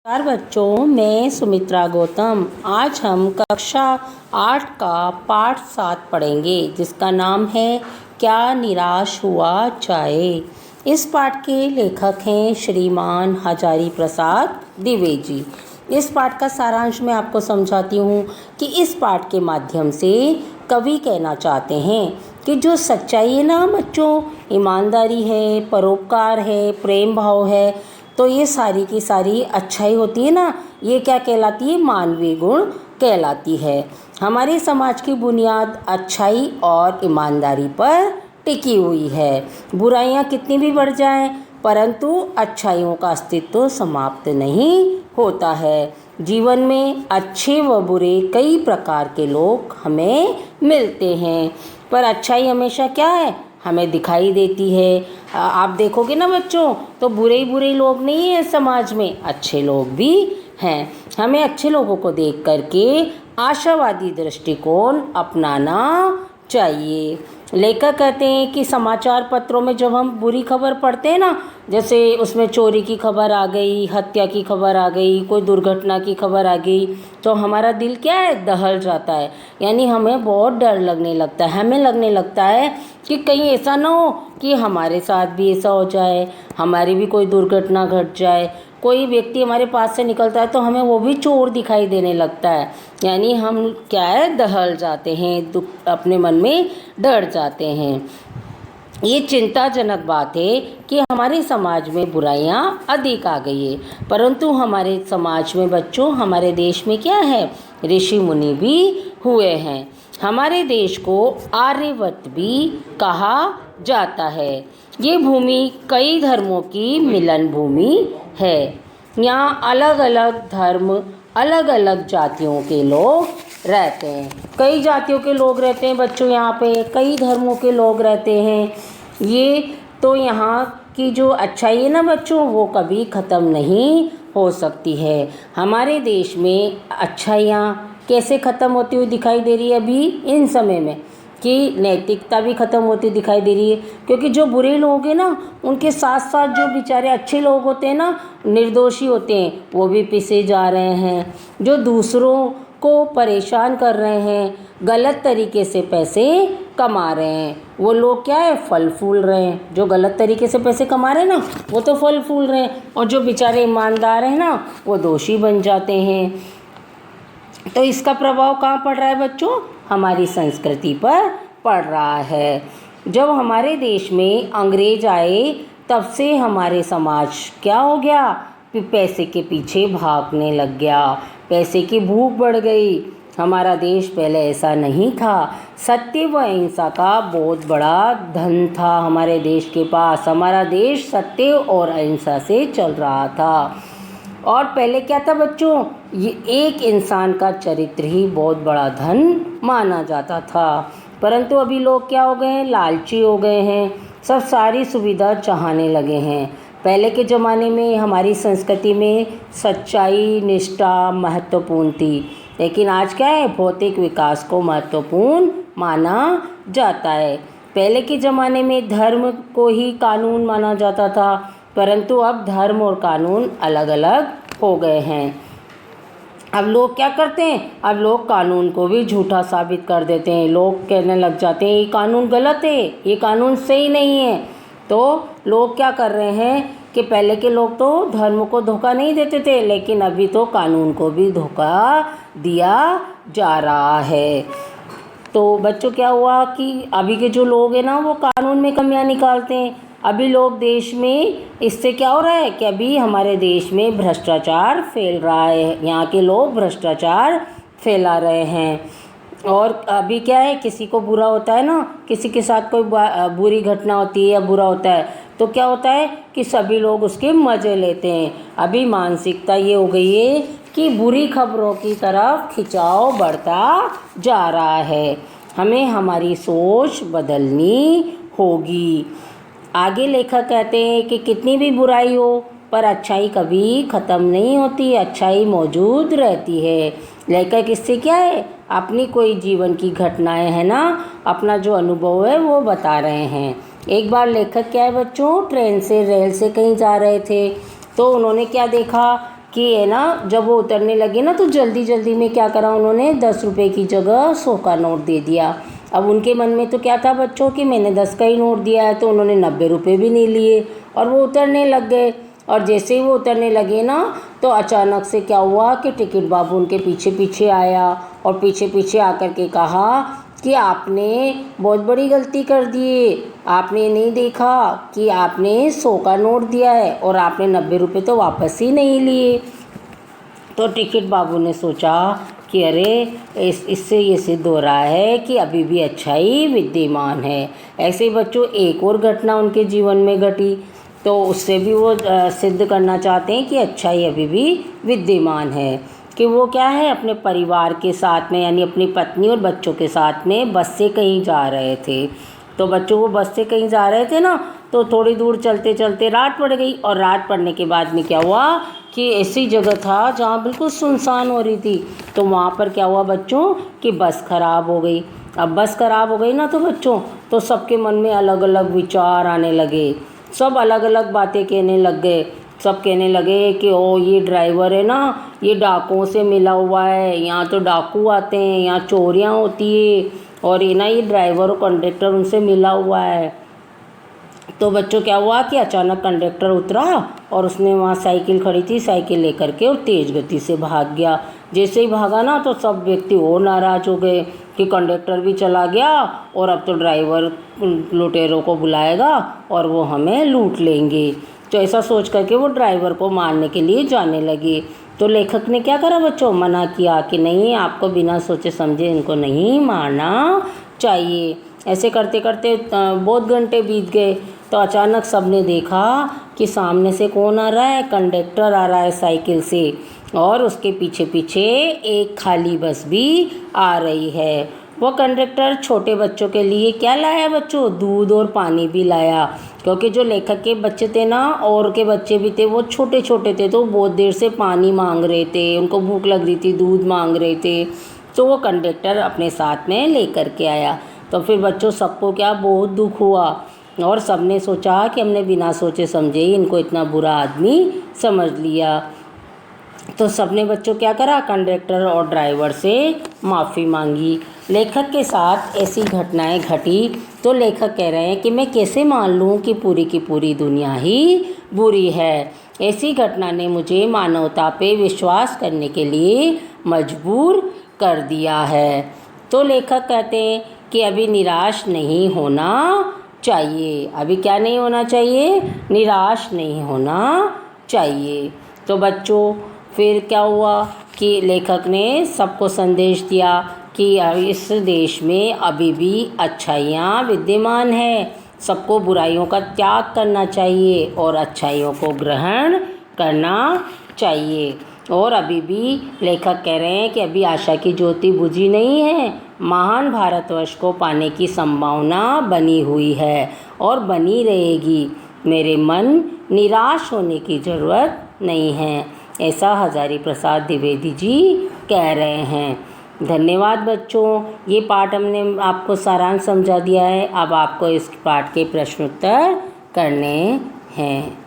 नमस्कार बच्चों, मैं सुमित्रा गौतम। आज हम कक्षा 8 का पाठ 7 पढ़ेंगे, जिसका नाम है क्या निराश हुआ जाए। इस पाठ के लेखक हैं श्रीमान हजारी प्रसाद द्विवेदी। इस पाठ का सारांश मैं आपको समझाती हूँ कि इस पाठ के माध्यम से कवि कहना चाहते हैं कि जो सच्चाई है ना बच्चों, ईमानदारी है, परोपकार है, प्रेम भाव है, तो ये सारी की सारी अच्छाई होती है ना, ये क्या कहलाती है? मानवीय गुण कहलाती है। हमारे समाज की बुनियाद अच्छाई और ईमानदारी पर टिकी हुई है। बुराइयां कितनी भी बढ़ जाएं, परंतु अच्छाइयों का अस्तित्व समाप्त नहीं होता है। जीवन में अच्छे व बुरे कई प्रकार के लोग हमें मिलते हैं, पर अच्छाई हमेशा क्या है? हमें दिखाई देती है। आप देखोगे ना बच्चों, तो बुरे ही बुरे लोग नहीं हैं समाज में, अच्छे लोग भी हैं। हमें अच्छे लोगों को देख करके आशावादी दृष्टिकोण अपनाना चाहिए। लेखक कहते हैं कि समाचार पत्रों में जब हम बुरी खबर पढ़ते हैं ना, जैसे उसमें चोरी की खबर आ गई, हत्या की खबर आ गई, कोई दुर्घटना की खबर आ गई, तो हमारा दिल क्या है? दहल जाता है। यानी हमें बहुत डर लगने लगता है। हमें लगने लगता है कि कहीं ऐसा ना हो कि हमारे साथ भी ऐसा हो जाए, हमारी भी कोई दुर्घटना घट जाए। कोई व्यक्ति हमारे पास से निकलता है तो हमें वो भी चोर दिखाई देने लगता है। यानी हम क्या है? दहल जाते हैं, दुख अपने मन में डर जाते हैं। ये चिंताजनक बात है कि हमारे समाज में बुराइयां अधिक आ गई है, परंतु हमारे समाज में बच्चों, हमारे देश में क्या है? ऋषि मुनि भी हुए हैं। हमारे देश को आर्यवर्त भी कहा जाता है। ये भूमि कई धर्मों की मिलन भूमि है। यहाँ अलग अलग धर्म, अलग अलग जातियों के लोग रहते हैं। कई जातियों के लोग रहते हैं बच्चों, यहाँ पे कई धर्मों के लोग रहते हैं। ये तो यहाँ की जो अच्छाई है ना बच्चों, वो कभी ख़त्म नहीं हो सकती है। हमारे देश में अच्छाइयाँ कैसे ख़त्म होती हुई दिखाई दे रही है अभी इन समय में, कि नैतिकता भी ख़त्म होती दिखाई दे रही है। क्योंकि जो बुरे लोग हैं ना, उनके साथ साथ जो बेचारे अच्छे लोग होते हैं ना, निर्दोषी होते हैं, वो भी पिसे जा रहे हैं। जो दूसरों को परेशान कर रहे हैं, गलत तरीके से पैसे कमा रहे हैं, वो लोग क्या है? फल फूल रहे हैं। जो गलत तरीके से पैसे कमा रहे हैं ना, वो तो फल फूल रहे हैं, और जो बेचारे ईमानदार हैं ना, वो दोषी बन जाते हैं। तो इसका प्रभाव कहाँ पड़ रहा है बच्चों? हमारी संस्कृति पर पड़ रहा है। जब हमारे देश में अंग्रेज आए, तब से हमारे समाज क्या हो गया? पैसे के पीछे भागने लग गया, पैसे की भूख बढ़ गई। हमारा देश पहले ऐसा नहीं था। सत्य व अहिंसा का बहुत बड़ा धन था हमारे देश के पास। हमारा देश सत्य और अहिंसा से चल रहा था। और पहले क्या था बच्चों? ये एक इंसान का चरित्र ही बहुत बड़ा धन माना जाता था। परंतु अभी लोग क्या हो गए हैं? लालची हो गए हैं। सब सारी सुविधा चाहने लगे हैं। पहले के ज़माने में हमारी संस्कृति में सच्चाई, निष्ठा महत्वपूर्ण थी, लेकिन आज क्या है? भौतिक विकास को महत्वपूर्ण माना जाता है। पहले के ज़माने में धर्म को ही कानून माना जाता था, परंतु अब धर्म और कानून अलग अलग हो गए हैं। अब लोग क्या करते हैं? अब लोग कानून को भी झूठा साबित कर देते हैं। लोग कहने लग जाते हैं ये कानून गलत है, ये कानून सही नहीं है। तो लोग क्या कर रहे हैं कि पहले के लोग तो धर्म को धोखा नहीं देते थे, लेकिन अभी तो कानून को भी धोखा दिया जा रहा है। तो बच्चों क्या हुआ कि अभी के जो लोग हैं ना, वो कानून में कमियां निकालते हैं। अभी लोग देश में, इससे क्या हो रहा है कि अभी हमारे देश में भ्रष्टाचार फैल रहा है। यहाँ के लोग भ्रष्टाचार फैला रहे हैं। और अभी क्या है, किसी को बुरा होता है ना, किसी के साथ कोई बुरी घटना होती है या बुरा होता है, तो क्या होता है कि सभी लोग उसके मज़े लेते हैं। अभी मानसिकता ये हो गई है कि बुरी खबरों की तरफ खिंचाव बढ़ता जा रहा है। हमें हमारी सोच बदलनी होगी। आगे लेखक कहते हैं कि कितनी भी बुराई हो, पर अच्छाई कभी ख़त्म नहीं होती, अच्छाई मौजूद रहती है। लेखक इससे क्या है? अपनी कोई जीवन की घटनाएं है ना, अपना जो अनुभव है वो बता रहे हैं। एक बार लेखक क्या है बच्चों, ट्रेन से रेल से कहीं जा रहे थे, तो उन्होंने क्या देखा कि है ना, जब वो उतरने लगे ना तो जल्दी जल्दी में क्या करा उन्होंने, 10 रुपये की जगह 100 का नोट दे दिया। अब उनके मन में तो क्या था बच्चों कि मैंने 10 का ही नोट दिया है, तो उन्होंने 90 रुपये भी नहीं लिए और वो उतरने लग गए। और जैसे ही वो उतरने लगे ना तो अचानक से क्या हुआ कि टिकट बाबू उनके पीछे पीछे आया और पीछे पीछे आकर के कहा कि आपने बहुत बड़ी गलती कर दी, आपने नहीं देखा कि आपने 100 का नोट दिया है और आपने 90 रुपये तो वापस ही नहीं लिए। तो टिकट बाबू ने सोचा कि अरे इससे ये सिद्ध हो रहा है कि अभी भी अच्छाई विद्यमान है। ऐसे ही बच्चों एक और घटना उनके जीवन में घटी, तो उससे भी वो सिद्ध करना चाहते हैं कि अच्छाई अभी भी विद्यमान है। कि वो क्या है, अपने परिवार के साथ में यानी अपनी पत्नी और बच्चों के साथ में बस से कहीं जा रहे थे। तो बच्चों वो बस से कहीं जा रहे थे ना, तो थोड़ी दूर चलते चलते रात पड़ गई और रात पड़ने के बाद में क्या हुआ कि ऐसी जगह था जहाँ बिल्कुल सुनसान हो रही थी। तो वहाँ पर क्या हुआ बच्चों कि बस ख़राब हो गई। अब बस ख़राब हो गई ना तो बच्चों, तो सबके मन में अलग अलग विचार आने लगे, सब अलग अलग बातें कहने लग गए। सब कहने लगे कि ओ ये ड्राइवर है ना, ये डाकुओं से मिला हुआ है, यहाँ तो डाकू आते हैं, यहाँ चोरियाँ होती है, और ये ना ये ड्राइवर और कंडक्टर उनसे मिला हुआ है। तो बच्चों क्या हुआ कि अचानक कंडक्टर उतरा और उसने वहाँ साइकिल खड़ी थी, साइकिल लेकर के और तेज़ गति से भाग गया। जैसे ही भागा ना तो सब व्यक्ति और नाराज़ हो गए कि कंडक्टर भी चला गया और अब तो ड्राइवर लुटेरों को बुलाएगा और वो हमें लूट लेंगे। तो ऐसा सोच करके वो ड्राइवर को मारने के लिए जाने लगे। तो लेखक ने क्या करा बच्चों, मना किया कि नहीं, आपको बिना सोचे समझे इनको नहीं मारना चाहिए। ऐसे करते करते बहुत घंटे बीत गए। तो अचानक सबने देखा कि सामने से कौन आ रहा है, कंडक्टर आ रहा है साइकिल से, और उसके पीछे पीछे एक खाली बस भी आ रही है। वो कंडक्टर छोटे बच्चों के लिए क्या लाया बच्चों, दूध और पानी भी लाया, क्योंकि जो लेखक के बच्चे थे ना और के बच्चे भी थे वो छोटे छोटे थे, तो बहुत देर से पानी मांग रहे थे, उनको भूख लग रही थी, दूध मांग रहे थे। तो वो कंडक्टर अपने साथ में लेकर के आया। तो फिर बच्चों सबको क्या बहुत दुख हुआ और सबने सोचा कि हमने बिना सोचे समझे ही इनको इतना बुरा आदमी समझ लिया। तो सबने बच्चों क्या करा, कंडक्टर और ड्राइवर से माफ़ी मांगी। लेखक के साथ ऐसी घटनाएं घटी तो लेखक कह रहे हैं कि मैं कैसे मान लूँ कि पूरी की पूरी दुनिया ही बुरी है। ऐसी घटना ने मुझे मानवता पे विश्वास करने के लिए मजबूर कर दिया है। तो लेखक कहते हैं कि अभी निराश नहीं होना चाहिए। अभी क्या नहीं होना चाहिए, निराश नहीं होना चाहिए। तो बच्चों फिर क्या हुआ कि लेखक ने सबको संदेश दिया कि इस देश में अभी भी अच्छाइयाँ विद्यमान है, सबको बुराइयों का त्याग करना चाहिए और अच्छाइयों को ग्रहण करना चाहिए। और अभी भी लेखक कह रहे हैं कि अभी आशा की ज्योति बुझी नहीं है, महान भारतवर्ष को पाने की संभावना बनी हुई है और बनी रहेगी। मेरे मन, निराश होने की ज़रूरत नहीं है, ऐसा हजारी प्रसाद द्विवेदी जी कह रहे हैं। धन्यवाद बच्चों, ये पाठ हमने आपको सारांश समझा दिया है। अब आपको इस पाठ के प्रश्नोत्तर करने हैं।